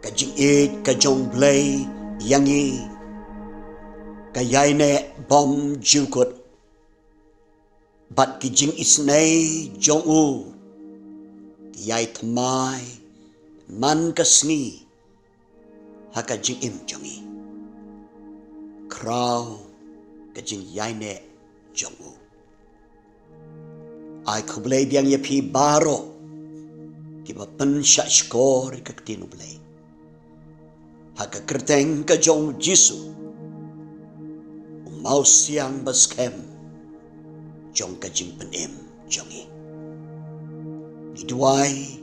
Kajing it kajong blay yangi kayay ne bom jukut bat kijing isnay jong u kayay thamay man kasni hakajing im jongi kraw kajing yay ne jong u ay kublay biang yapi baro kiba pensya skor kakatinu blay haka kerteng ka jong jisu umau siang baskem jong ka jing penem jongi diduai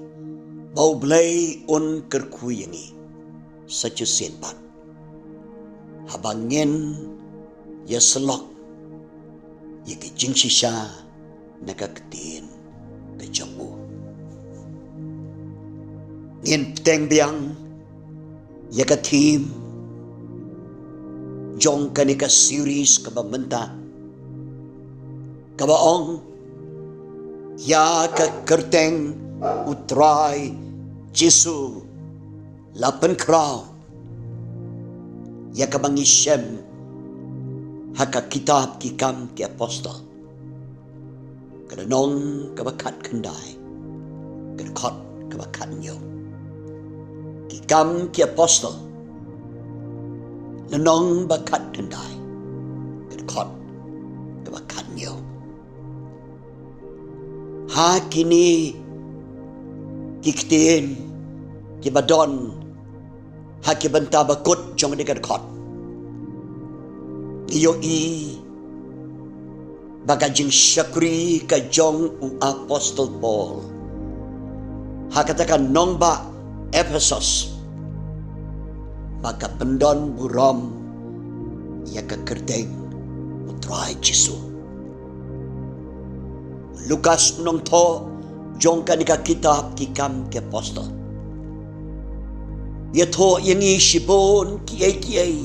bau blay un kerkuyengi sacu senpat habangin ya selok ya ka jing shisha naga ketin ka jong u ngin peteng biang ya ka team jong kanika series ka bamenta ka baong ya ka kerteng utray Jesu lapan crown ya ka bangisem haka kitab kikam ki apostol kada nong ka bakat kendai kada kot ka bakat nyo kikam ki apostol lenong bakat kendai kedekot ke bakat nyo ha kini kiktin ki badon ha ki benta bakut jong de kedekot iyo i bagajing syakri ka jong u apostol Paul ha katakan nong ba Ephesus maka pendon buram ya kekerteng utrai Jesu Lukas nong to jong kanika kitab kikam ke apostol ya to yang isibon kiai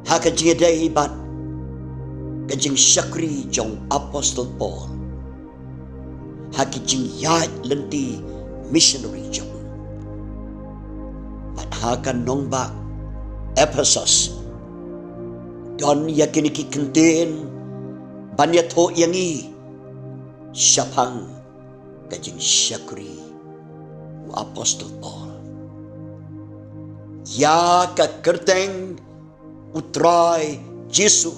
ha ka jingedai bat kajing syakri jong apostol Paul ha ki jing yat lenti missionary jong hakan nongba Ephesus don yakini ki kenten banya tho yangi syapang kajing syakri apostol Paul ya ka kerteng utrai Jesu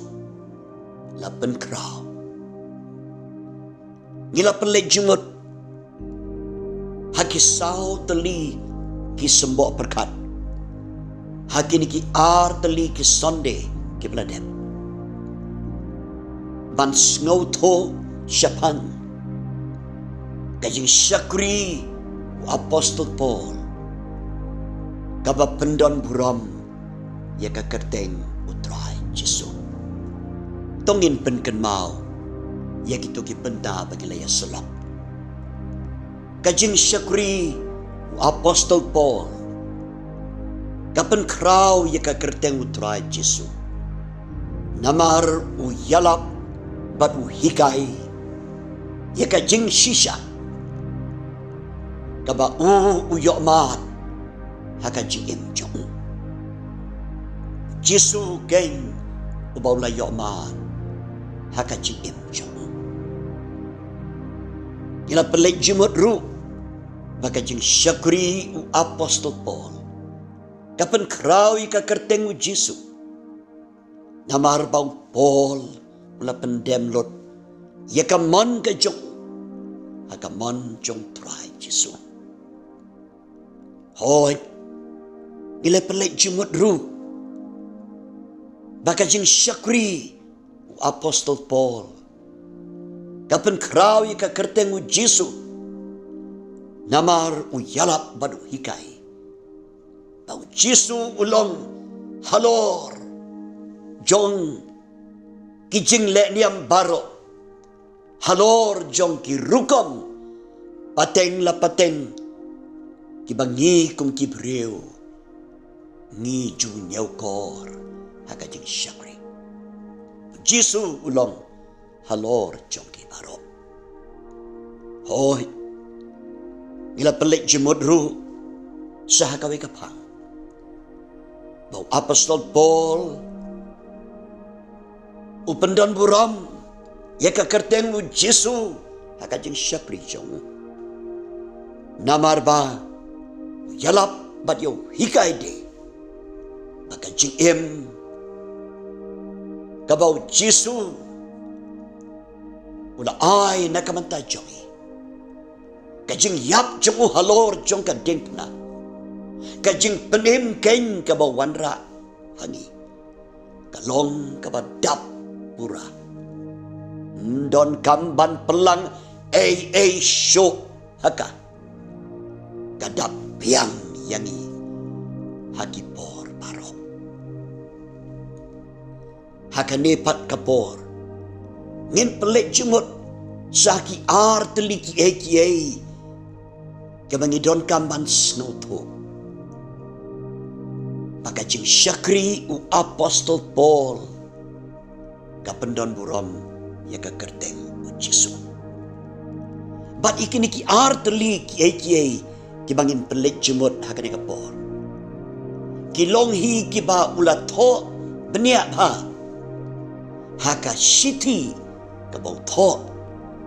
lapan kraw ngila pelej jumut hakisau teli ki sembok perkat hakini ki ar teli ki Sunday ki bladem ban sngow to syapang kajing syakri apostol Paul kaba pendon buram ya ka kerteng utrai Jesu tongin penken mau ya gitu ki benda bagi laya selok kajing syakri apostol Paul kapan kraw ya ka kerteng utrai Jesu namar u yalap bat u hikai ya ka jing shisha kaba u yokmat haka jing im jong Jesu geng ubau la yokmat haka jing im jong ila pelej jumut ru baka jing syakri u apostol Paul kapan krawi ka kerteng u Jesu namar bau Paul ula pendem lot ya ka mon ka jong haka mon jong trai Jesu hoi ila pelej jumut ru baka jing syakri u apostol Paul kapan krawi ka kerteng u Jesu namar u yalap badu hikai bau Jesu ulong halor jong kijing le niam baro halor jong ki rukom pateng la pateng ki bangi kum ki breu ni ju nyau kor haka jing syakri Jesu ulong halor jong ki baro hoi ila pelik jemut ru sa hakawi kapang. Bau Apostol Paul upendon buram ya kakerteng mu Jesu hakajing syakri jong. Namar ba yalap bat yo hikai de. Bakajing kabau Jesu ula ai nakamanta jong. Kajing yap jong halor jong ka dingpna. Kajing penim kain kabau wanra hangi. Kalong kabadap pura. Don kamban pelang show haka. Kadap piang yangi haki por parok. Haka nepat kapor. Ngin pelik jumut saki ar teliki eki Kamangidon kamban snow to. Pakajing syakri u Apostol Paul. Kapendon buram ya kakerteng u Jesu. Bat ikiniki arteli kiai kibangin pelik jemut hakane kapor. Kilong hi kiba ulato beniak ha. Haka siti kabau to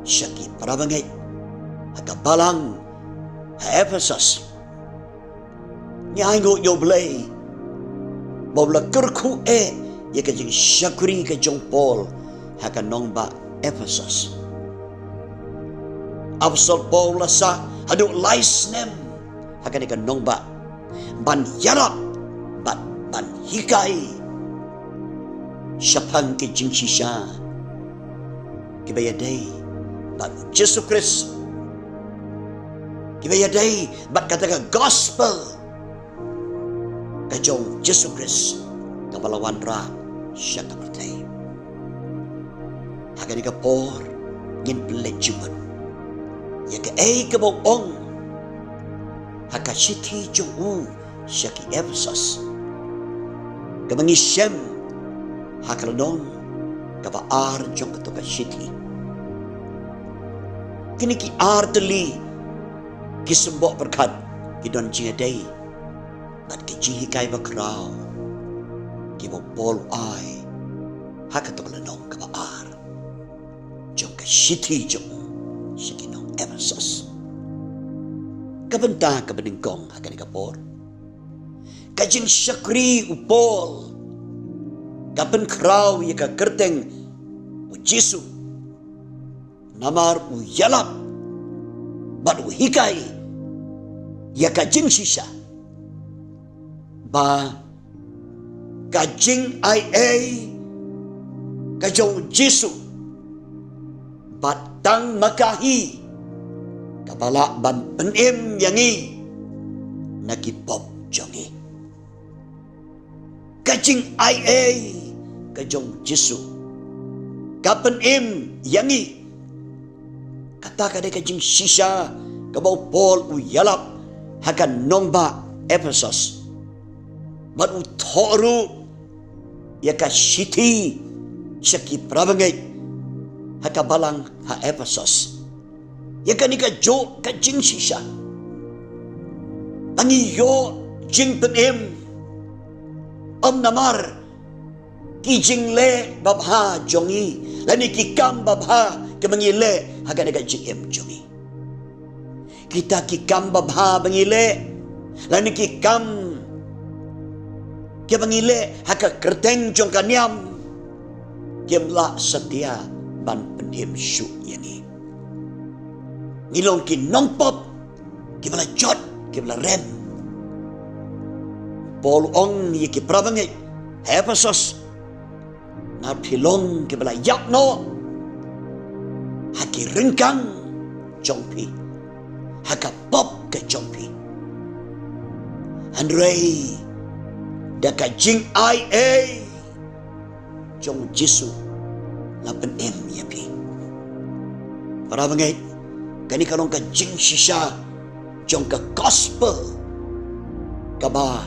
syaki parabangai haka balang Ephesus. Nyango yo blay. Bawla kerku ya kajing syakuri ke jong Paul haka nongba Ephesus. Apostol Paul lasa adu lais nem haka ni nongba ban yarap ban hikai syapang ke jing shisha kibaya day ban Yesus Kristus kibaya day bat kata gospel kajong Yesus Kristus kapalawan ra siya kamatay. Hagani ka por ngin pelejuman. Ya ka ay kabong hakashiti jong siya ki Ephesus. Kamangi siyem hakalanong kapaar jong katokashiti. Kini ki arteli kisumbok berkat kidon jingaday. At kijihikai bakraw kibo Paul ay hakatokalanong kabaar jong kashiti jong sikinong Ephesus kabanta kabaningkong hakani kapor kajing syakri u Paul kapan kraw ya kakerteng u Jesu namar u yalap bat u hikai ya kajing sisa ba kajing kajong Jesu batang makahi kapala ban penim yangi nakipop jongi kajing kajong Jesu kapenim yangi kata kada kajing sisa kabau Paul u yalap hakan nongba Ephesus Manu toru ya ka shiti syaki prabangai haka balang ha Ephesus ya ka nika jo ka jing sisa angi yo jing penem namar ki jing le babha jongi lani ki kam babha ke mangile haka nika jing jongi kita ki kam babha bangile lani ki kam Kia pangile haka kerteng jong kaniam. Kia mla setia ban pendim syuk yani. Ngilong ki nongpop. Kia bala jot. Kia bala rem. Paul ong ye ki prabangai. Ephesus. Na pilong kia bala yakno. Haki ringkang jongpi. Haka pop ke jongpi. Andrei. Daka jing jong Jesu lapan yapi. Para bangai kani kalong ka jing sisa jong ka gospel kaba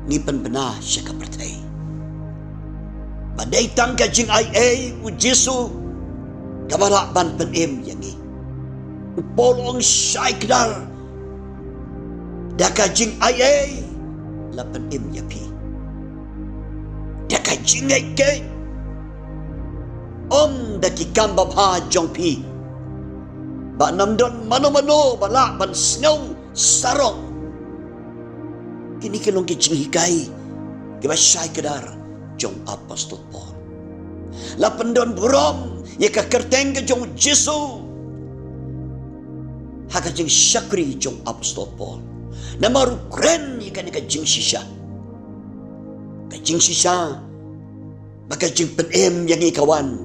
ni penbena siya ka pertay. Badai tang ka jing u Jesu kabala ban penem yangi. Polong syai kedar Daka jing ay lapan yapi. Daka jing ay kay daki kambab ha jong pi. Ba namdon mano-mano bala ban sngaw sarong. Kini kilong kijing hikay. Kibasyay kadar jong Apostol Paul. Lapan don burom ya kakerteng ke jong Jesu. Haka jing syakri jong Apostol Paul. Namaru kren ikan jing sisa. Kajing sisa. Baka jing penem yang ikawan.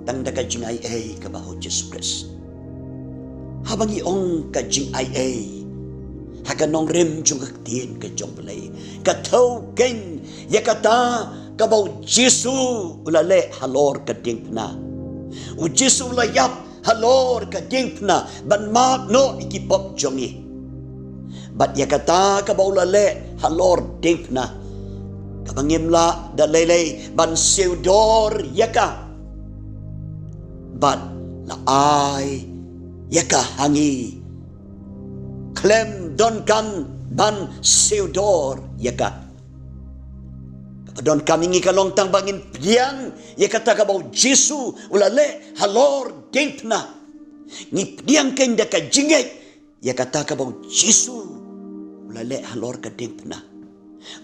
Tang da kajing ay kabaho Jesus Christ. Habang iong kajing ay haka nong rim jong kaktiin ka jong balay. Kataw ken ya kata kabaw Jesu ulale halor kading na. U Jesu layap halor kading na ban magno ikipop jongi. Bat ya kata kabaw ulale halor ding na. Kabangimla dalele ban seudor yaka. Bat laay yaka hangi. Klem don kam ban seudor yaka. Don kami ngi kalong tang bangin piang ya kata kabaw Jesu ulale halor dengpna ngi piang ken da ka jingay ya kata kabaw Jesu ulale halor ka dengpna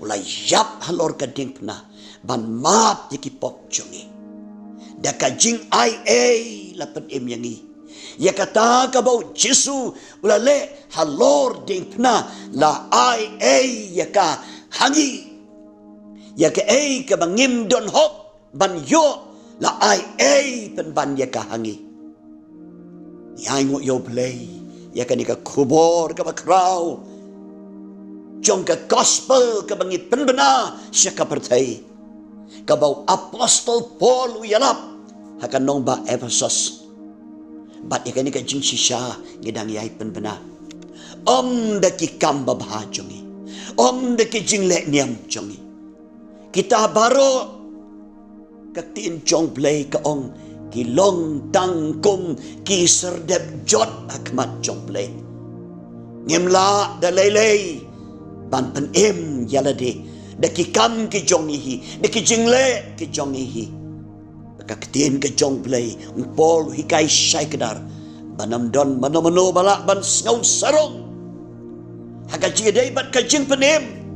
ulay yap halor ka dengpna ban map ya ki pop jongi da ka jing ay lapan yangi ya kata kabaw Jesu ulale halor dengpna la ay ya ka hangi ya ke ka bangim don hop ban yo la ai pen ban ya ka hangi ya ngo yo play ya ka ni ka kubor ka bakraw jong ka gospel ka bangi pen bena siya ka pertai ka bau Apostol Paul uyalap hakan nong ba Ephesus bat ya ka ni ka jing sisya ngidang yai pen bena da ki kamba bah jongi da ki jing le niam jongi kita baru katiin jong play kaong kilong tangkum ki serdep jot akmat jong play ngimla dalay ban pen yalade daki kam ki jong ihi daki jingle ki jong ihi katiin ke jong play Paul hikay syai kedar banam don mano balak ban sngaw sarong hagaji day bat kajing penem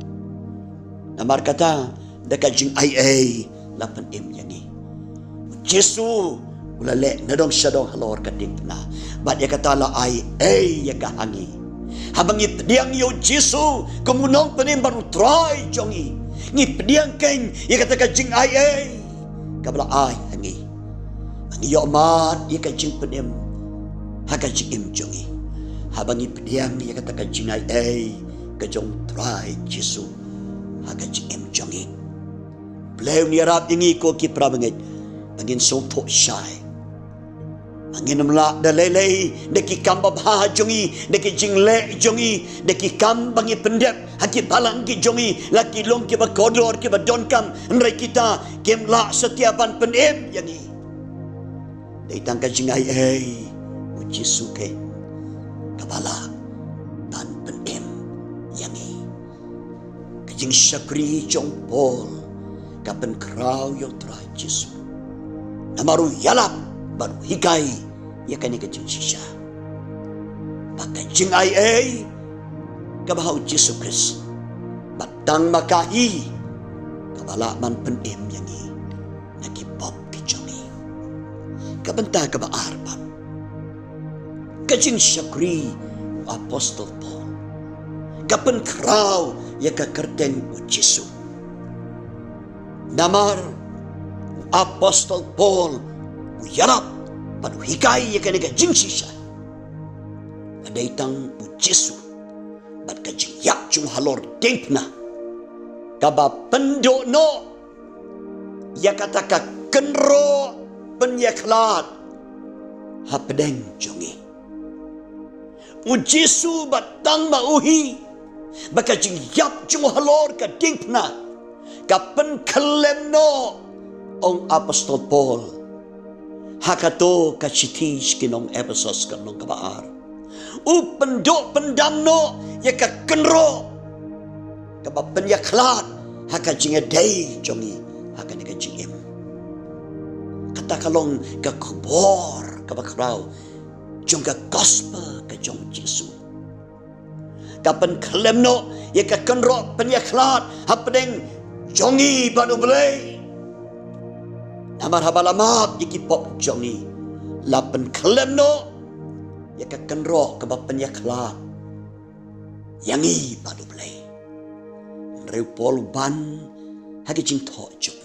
namar kata dekat jing ay lapan yangi Jesu ulale nadong syadong halor kading na bat ya kata la ay ya kahangi habang ipdiang yo Jesu kumunong penim baru try jongi ngipdiang ken ya kata ka jing ay kabla ay hangi ang iyo mat ya ka jing penim haka jing jongi habang ipdiang ya kata ka jing ay ka jong try Jesu haka jing jongi Pleo ni Arab yang iko ki prabangit angin songpo syai angin mla dalelei deki kamba bah jongi deki jingle jongi deki kambangi pendep haki balang ki jongi laki long ki bakodor ki badonkam nrai kita kemla setiapan penem yangi dai tangka jingai uji suke kabala tan penem yangi kajing syakri jong Paul kapan kraw yo try Jesu namaru yalap baru hikay ya kani kajing sisya pakai jing ay kabahaw Jesu Christ batang makahi kabalaman penem yangi nakipop kijongi kabanta kabaarpan kajing syakri Apostol Paul kapan kraw ya kakerteng o Jesu namar Apostol Paul uyarap padu hikay ya kaniga jing sisya ada itang Jesu bat ka jing yak chung halor dengpna kaba pendo no ya kata ka kenro penyaklat hapdeng jongi Jesu batang mauhi baka jing yak chung halor ka dengpna kapan kelem no ong Apostol Paul hakato kachitis kinong Ephesus kanong kabaar Pendok pendam no ya ka kenro ka bapen ya klat haka jinga day jongi haka ni ka jingim kata kalong ka kubor ka bakraw jong ka gospel ka jong Jesu kapan klem no ya ka kenro pen ya klat hapdeng jongi banu belai namar habalamat ikipop jongi lapen klem no ya ka kenro ka bapen ya klat yangi banu belai reu pol ban hagi jing tho jong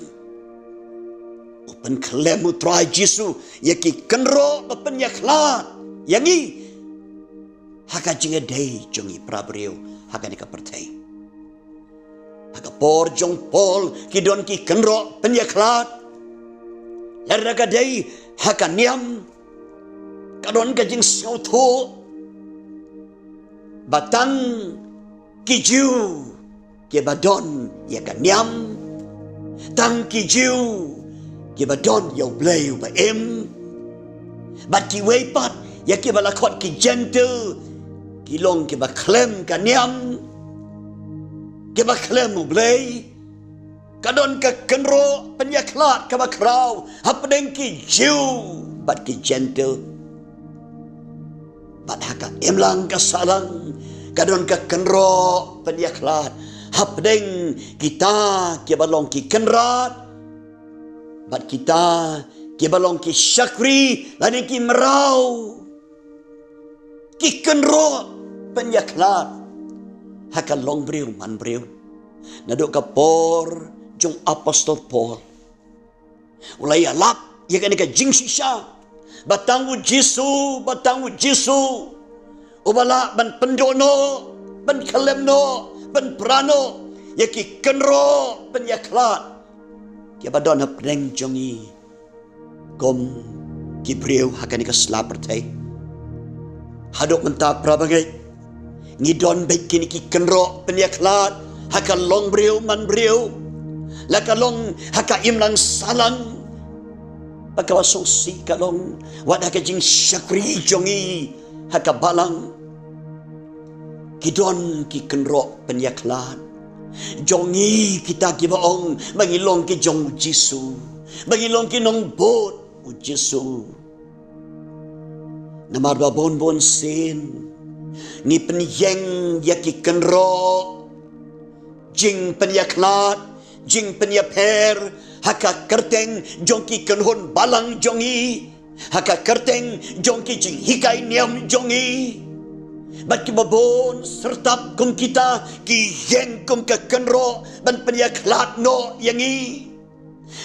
open klem try Jesu ya ki kenro bapen ya klat yangi haka jing day jongi prabreu haka ni ka pertai haka por jong pol ki don ki kenro pen ya klat laraga day haka niam kadon ka jing sau tho batang kiju ke badon ya ka niam tang kiju ke badon yo bleu ba em bat ki wei pat ya ke bala khot ki gentle ki long ke ba klem ka niam ke ba klem blei kadon ka kenro penyaklat ka ba kraw hapdeng ki jiu bat ki gentle bat haka emlang ka salang kadon ka kenro penyaklat hapdeng kita ke balong ki kenrat bat kita ke balong ki syakri lani ki merau ki kenro penyaklat haka long breu man breu nadok ka por jong apostol Paul ulai alap ya kan ka jing sisa batangu Jesu ubala ban pendono ban kalemno ban prano ya ki kenro penyaklat ki badon hap reng jongi kom ki breu haka ni ka slapertai hadok menta prabangai ngidon baik kini ki kenro penyaklat haka long breu man breu laka long haka imlang salang pagkawasong si kalong wad haka jing syakri jongi haka balang kidon ki kenro penyaklat jongi kita kibaong mangilong ki jong Jesu mangilong ki nong bot u Jesu namar ba bon sin ni penyeng ya ki kenro jing penyaklat jing penyaper haka kerteng jongki kenhon balang jongi haka kerteng jongki jing hikai niam jongi bat ki babon sertap kum kita ki yeng kum ke kenro ban penyaklat no yangi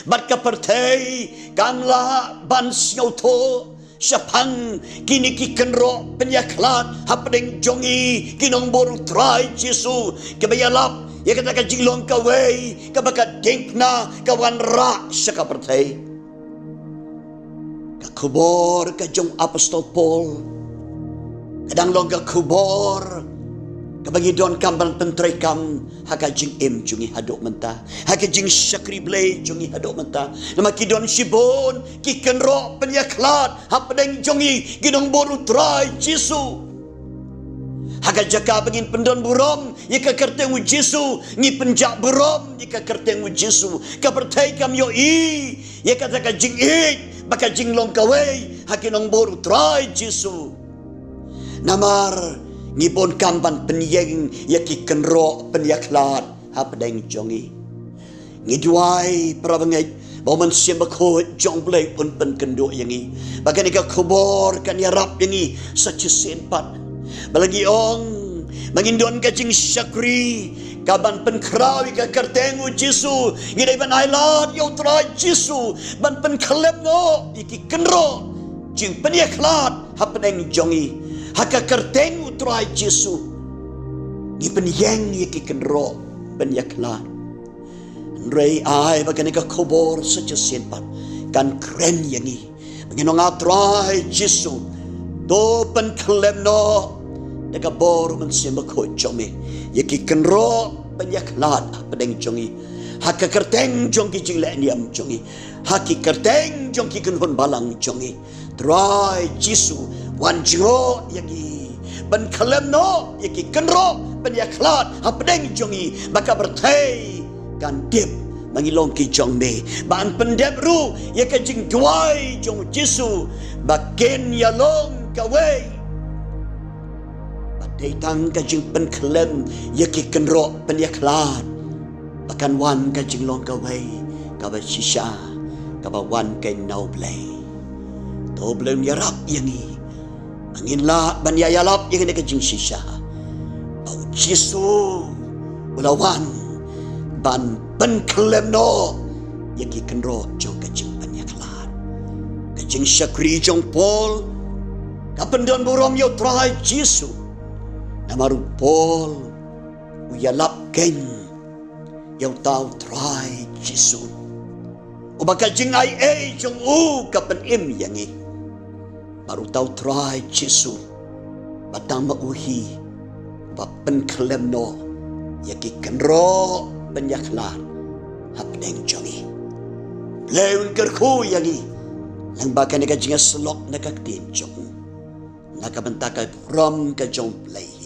bat ka pertai kamla ban snyoto syapang kini ki kenro penyaklat hapdeng jongi kinong boru try Jesu kebayalap ya kata ka jinglong ka wei ka baka dingna ka wanra sa ka pertai ka kubor ka jong apostol Paul kadang long ka kubor ka bagi don kamban pentrai kam haka jing em jungi hadok menta haka jing syakri blay jungi hadok menta nama kidon sibon ki kenro penyaklat hapdeng jongi gidong boru try Jesu haka jaka bangin pendon burom yaka kerteng u Jesu ni penjak burom yaka kerteng u Jesu ka pertai kam yo i yaka taka jing ik baka jing long kawai hakinong boru try Jesu namar ngipon kampan penyeng yaki kenro penyaklat hapdeng jongi ngiduai prabangai Bauman siya makhot jong blay pun pen kendo yangi baka ni ka kubor kan yarap yangi sa chisenpat balagi ong mangindon ka jing syakri kaban penkrawi ka kertengu Jesu ngidai ban ailat yo try Jesu ban penkalem no iki kenro jing penyaklat hapneng jongi haka kertengu try Jesu ngi penyeng iki kenro penyaklat rei ai bagani ka kubor sa senpat kan kren yangi manginong try Jesu do penkalem no daga bor man siya makhot jongi yaki kenro penyaklat pedeng jongi haka kerteng jongi jing leniam jongi haki kerteng jongi kenhon balang jongi try Jesu wan jingo yagi ban kalem no yaki kenro penyaklat hapdeng jongi maka berthei kan dip mangilong ki jong me ban pendep ru yaka jing duai jong Jisu baken yalong kawe badai tang ka jing pen kalem yaki kenro penyaklat bahkan wan ka jing long kawe ka ba shisha ka ba wan ka nau blai to blem yarap yangi angin la ban yayalap yang ka jing shisha au Jisu ulawan ban pen kalem no yaki kenro jong ka jing penyaklat ka jing syakri jong Paul kapan don burom yo try Jisu namaru Paul uyalap ken yo tau try Jisu o baka jing ai jong kapan im yangi baru tau try Jisu batang mauhi bapen kalem no yaki kenro penyaklat hapdeng jongi leun kerku yangi lang baka nega jinga selok nega tin jong naka bentaka rom ka jong play